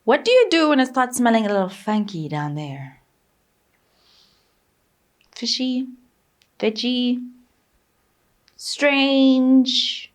What do you do when it starts smelling a little funky down there? Fishy, veggie, strange.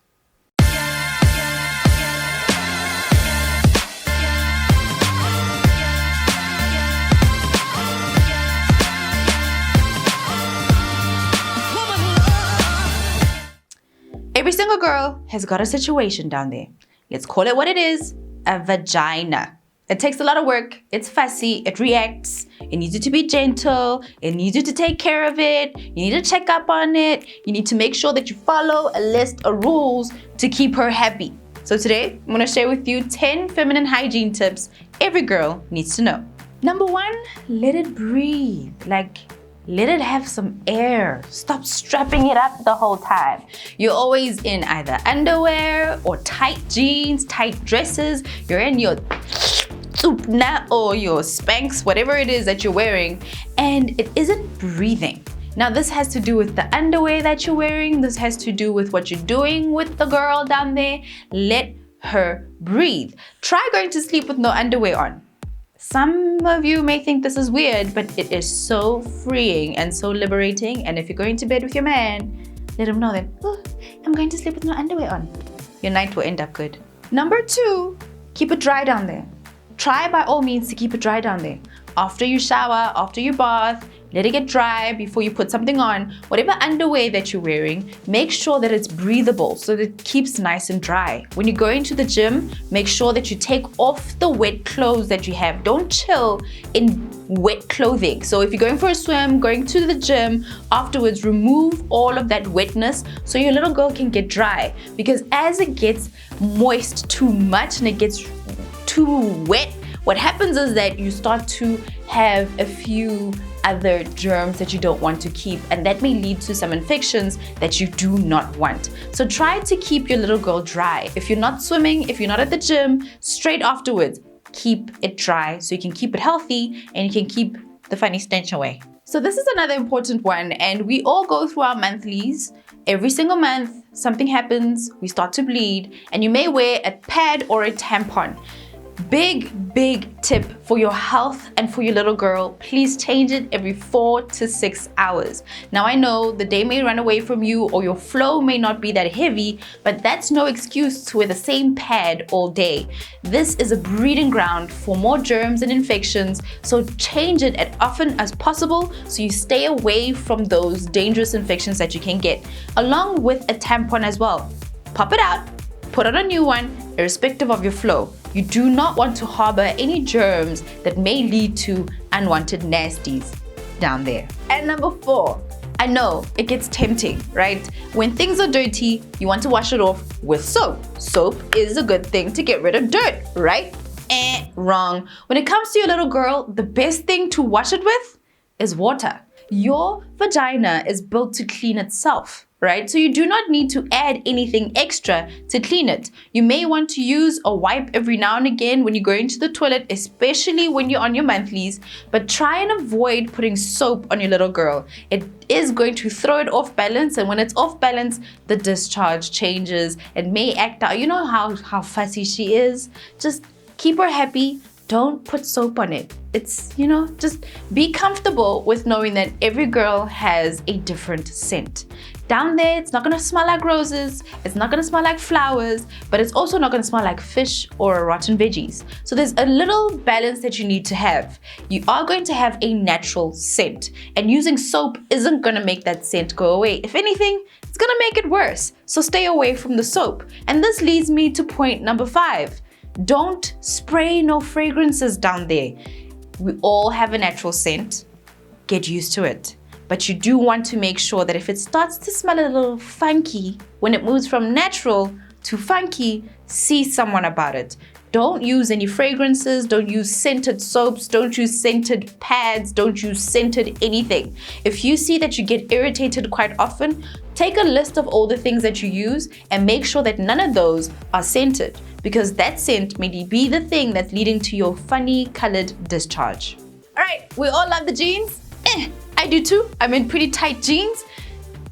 Every single girl has got a situation down there. Let's call it what it is, a vagina. It takes a lot of work, it's fussy, it reacts, it needs you to be gentle, it needs you to take care of it, you need to check up on it, you need to make sure that you follow a list of rules to keep her happy. So today, I'm gonna share with you 10 feminine hygiene tips every girl needs to know. Number 1, let it breathe. Let it have some air. Stop strapping it up the whole time. You're always in either underwear or tight jeans, tight dresses. You're in your supna or your Spanx, whatever it is that you're wearing, and it isn't breathing. Now this has to do with the underwear that you're wearing. This has to do with what you're doing with the girl down there. Let her breathe. Try going to sleep with no underwear on. Some of you may think this is weird, but it is so freeing and so liberating. And if you're going to bed with your man, let him know that, oh, I'm going to sleep with no underwear on. Your night will end up good. Number 2, keep it dry down there. Try by all means to keep it dry down there. After you shower, after you bath, let it get dry before you put something on. Whatever underwear that you're wearing, make sure that it's breathable so that it keeps nice and dry. When you go into the gym, make sure that you take off the wet clothes that you have. Don't chill in wet clothing. So if you're going for a swim, going to the gym, afterwards remove all of that wetness so your little girl can get dry. Because as it gets moist too much and it gets too wet, what happens is that you start to have a few other germs that you don't want to keep, and that may lead to some infections that you do not want. So try to keep your little girl dry. If you're not swimming, if you're not at the gym, straight afterwards, keep it dry so you can keep it healthy and you can keep the funny stench away. So this is another important one, and we all go through our monthlies. Every single month, something happens, we start to bleed, and you may wear a pad or a tampon. Big tip for your health and for your little girl, please change it every 4 to 6 hours. Now I know the day may run away from you or your flow may not be that heavy, but that's no excuse to wear the same pad all day. This is a breeding ground for more germs and infections, so change it as often as possible so you stay away from those dangerous infections that you can get, along with a tampon as well. Pop it out, put on a new one, irrespective of your flow. You do not want to harbor any germs that may lead to unwanted nasties down there. And number 4, I know it gets tempting, right? When things are dirty, you want to wash it off with soap. Soap is a good thing to get rid of dirt, right? Wrong. When it comes to your little girl, the best thing to wash it with is water. Your vagina is built to clean itself, right? So you do not need to add anything extra to clean it. You may want to use a wipe every now and again when you go into the toilet, especially when you're on your monthlies, but try and avoid putting soap on your little girl. It is going to throw it off balance, and when it's off balance, the discharge changes. It may act out. You know how fussy she is? Just keep her happy. Don't put soap on it. It's, just be comfortable with knowing that every girl has a different scent. Down there, it's not gonna smell like roses, it's not gonna smell like flowers, but it's also not gonna smell like fish or rotten veggies. So there's a little balance that you need to have. You are going to have a natural scent, and using soap isn't gonna make that scent go away. If anything, it's gonna make it worse. So stay away from the soap. And this leads me to point number 5. Don't spray no fragrances down there. We all have a natural scent. Get used to it. But you do want to make sure that if it starts to smell a little funky, when it moves from natural to funky, see someone about it. Don't use any fragrances, don't use scented soaps, don't use scented pads, don't use scented anything. If you see that you get irritated quite often, take a list of all the things that you use and make sure that none of those are scented, because that scent may be the thing that's leading to your funny colored discharge. All right, we all love the jeans. I do too. I'm in pretty tight jeans.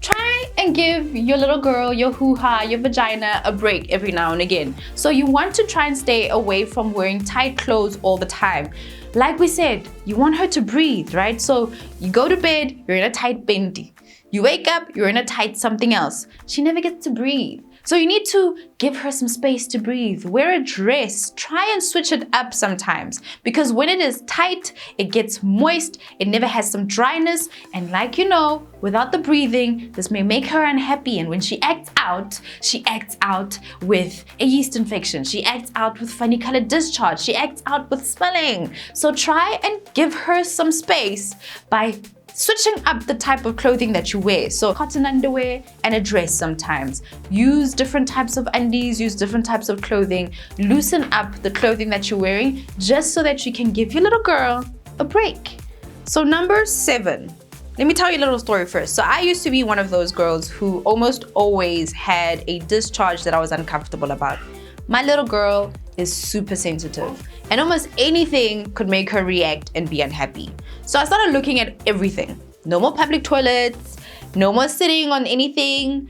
Try and give your little girl, your hoo-ha, your vagina a break every now and again. So you want to try and stay away from wearing tight clothes all the time. Like we said, you want her to breathe, right? So you go to bed, you're in a tight bendy. You wake up, you're in a tight something else. She never gets to breathe. So you need to give her some space to breathe. Wear a dress. Try and switch it up sometimes. Because when it is tight, it gets moist. It never has some dryness. And like you know, without the breathing, this may make her unhappy. And when she acts out with a yeast infection. She acts out with funny colored discharge. She acts out with swelling. So try and give her some space by switching up the type of clothing that you wear. So cotton underwear and a dress sometimes. Use different types of undies, use different types of clothing. Loosen up the clothing that you're wearing just so that you can give your little girl a break. So number 7. Let me tell you a little story first. So I used to be one of those girls who almost always had a discharge that I was uncomfortable about. My little girl is super sensitive and almost anything could make her react and be unhappy. So I started looking at everything. No more public toilets, no more sitting on anything,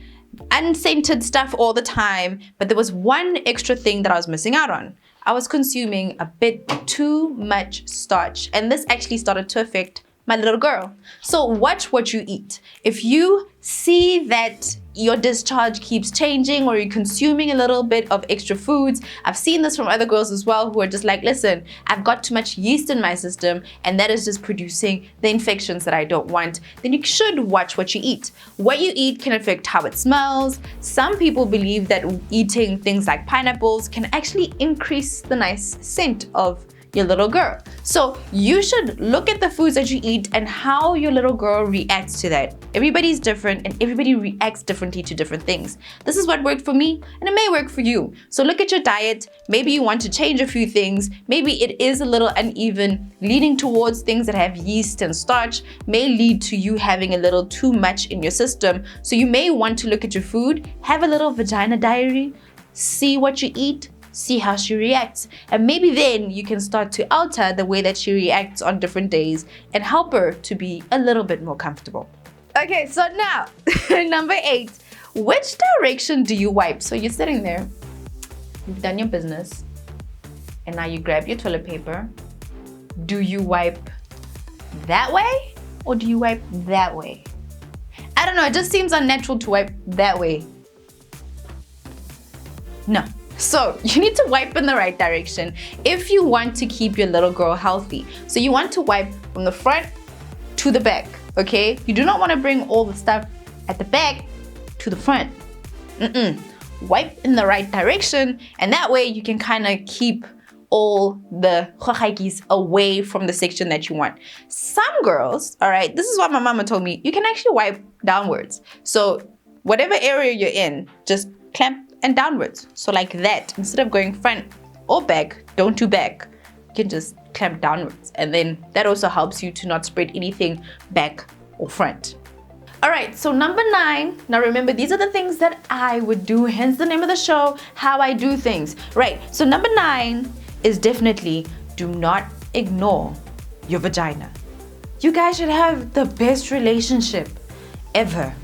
unscented stuff all the time. But there was one extra thing that I was missing out on. I was consuming a bit too much starch, and this actually started to affect my little girl. So watch what you eat. If you see that your discharge keeps changing or you're consuming a little bit of extra foods, I've seen this from other girls as well who are just like, listen, I've got too much yeast in my system and that is just producing the infections that I don't want, then you should watch what you eat. What you eat can affect how it smells. Some people believe that eating things like pineapples can actually increase the nice scent of your little girl. So you should look at the foods that you eat and how your little girl reacts to that. Everybody's different and everybody reacts differently to different things. This is what worked for me and it may work for you. So look at your diet. Maybe you want to change a few things. Maybe it is a little uneven, leaning towards things that have yeast and starch may lead to you having a little too much in your system. So you may want to look at your food, have a little vagina diary, see what you eat, see how she reacts, and maybe then you can start to alter the way that she reacts on different days and help her to be a little bit more comfortable. Okay, so now number 8, which direction do you wipe? So you're sitting there, you've done your business, and now you grab your toilet paper. Do you wipe that way or do you wipe that way? I don't know, it just seems unnatural to wipe that way. No. So you need to wipe in the right direction if you want to keep your little girl healthy. So you want to wipe from the front to the back, okay? You do not want to bring all the stuff at the back to the front. Wipe in the right direction, and that way you can kind of keep all the khohaikis away from the section that you want. Some girls, all right, this is what my mama told me, you can actually wipe downwards. So whatever area you're in, just clamp and downwards. So like that, instead of going front or back, don't do back. You can just clamp downwards. And then that also helps you to not spread anything back or front. All right, so number 9. Now remember, these are the things that I would do, hence the name of the show, how I do things. Right, so number 9 is definitely do not ignore your vagina. You guys should have the best relationship ever.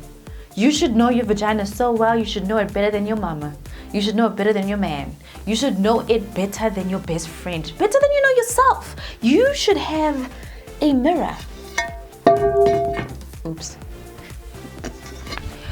You should know your vagina so well, you should know it better than your mama. You should know it better than your man. You should know it better than your best friend, better than you know yourself. You should have a mirror. Oops.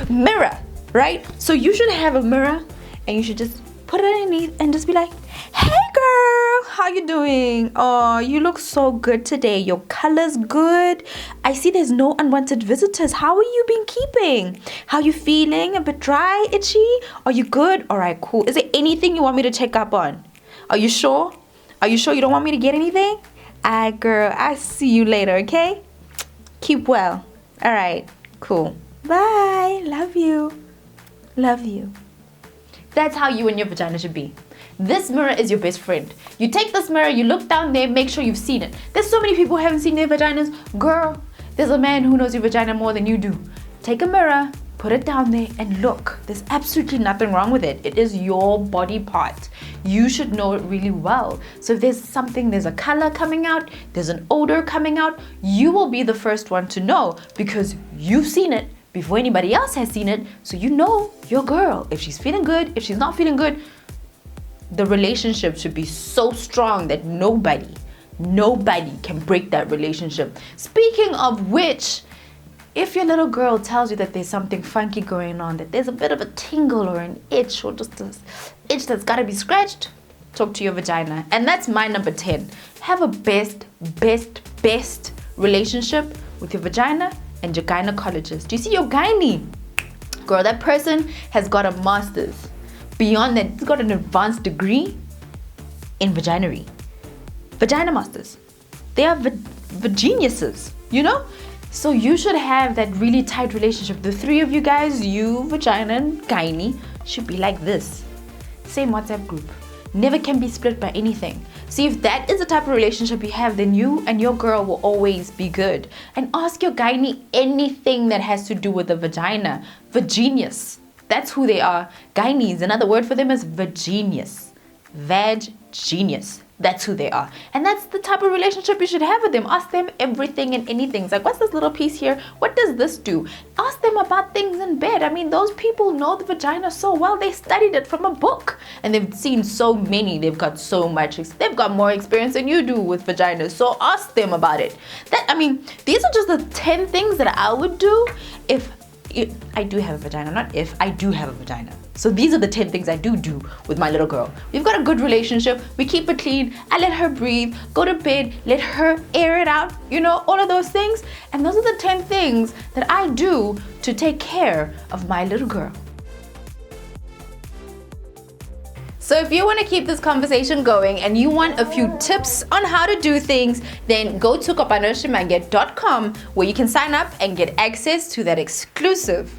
Mirror, right? So you should have a mirror and you should just put it underneath and just be like, hey girl, how you doing? Oh, you look so good today. Your color's good. I see there's no unwanted visitors. How are you been keeping? How you feeling? A bit dry, itchy? Are you good? All right, cool. Is there anything you want me to check up on? Are you sure? Are you sure you don't want me to get anything? Alright, girl, I see you later, okay? Keep well. All right, cool. Bye. Love you. Love you. That's how you and your vagina should be. This mirror is your best friend. You take this mirror, you look down there, make sure you've seen it. There's so many people who haven't seen their vaginas. Girl, there's a man who knows your vagina more than you do. Take a mirror, put it down there and look. There's absolutely nothing wrong with it. It is your body part. You should know it really well. So if there's a color coming out, there's an odor coming out, you will be the first one to know because you've seen it before anybody else has seen it, so you know your girl. If she's feeling good, if she's not feeling good, the relationship should be so strong that nobody can break that relationship. Speaking of which, if your little girl tells you that there's something funky going on, that there's a bit of a tingle or an itch or just an itch that's got to be scratched, talk to your vagina. And that's my number 10. Have a best relationship with your vagina and your gynecologist. Do you see your gynae? Girl, that person has got a master's. Beyond that, he's got an advanced degree in vaginery. Vagina masters. They are geniuses, you know? So you should have that really tight relationship. The three of you guys, you, vagina, and gynae, should be like this. Same WhatsApp group. Never can be split by anything. See, if that is the type of relationship you have, then you and your girl will always be good. And ask your gynae anything that has to do with the vagina. Vagenius. That's who they are. Gynaes, another word for them is vagenius. Vag-genius. That's who they are. And that's the type of relationship you should have with them. Ask them everything and anything. It's like, what's this little piece here? What does this do? Ask them about things in bed. I mean, those people know the vagina so well. They studied it from a book. And they've seen so many. They've got so much. They've got more experience than you do with vaginas. So ask them about it. These are just the 10 things that I would do if I do have a vagina. Not if, I do have a vagina. So these are the 10 things I do with my little girl. We've got a good relationship. We keep it clean. I let her breathe, go to bed, let her air it out, all of those things. And those are the 10 things that I do to take care of my little girl. So if you want to keep this conversation going and you want a few tips on how to do things, then go to kopanoShimange.com where you can sign up and get access to that exclusive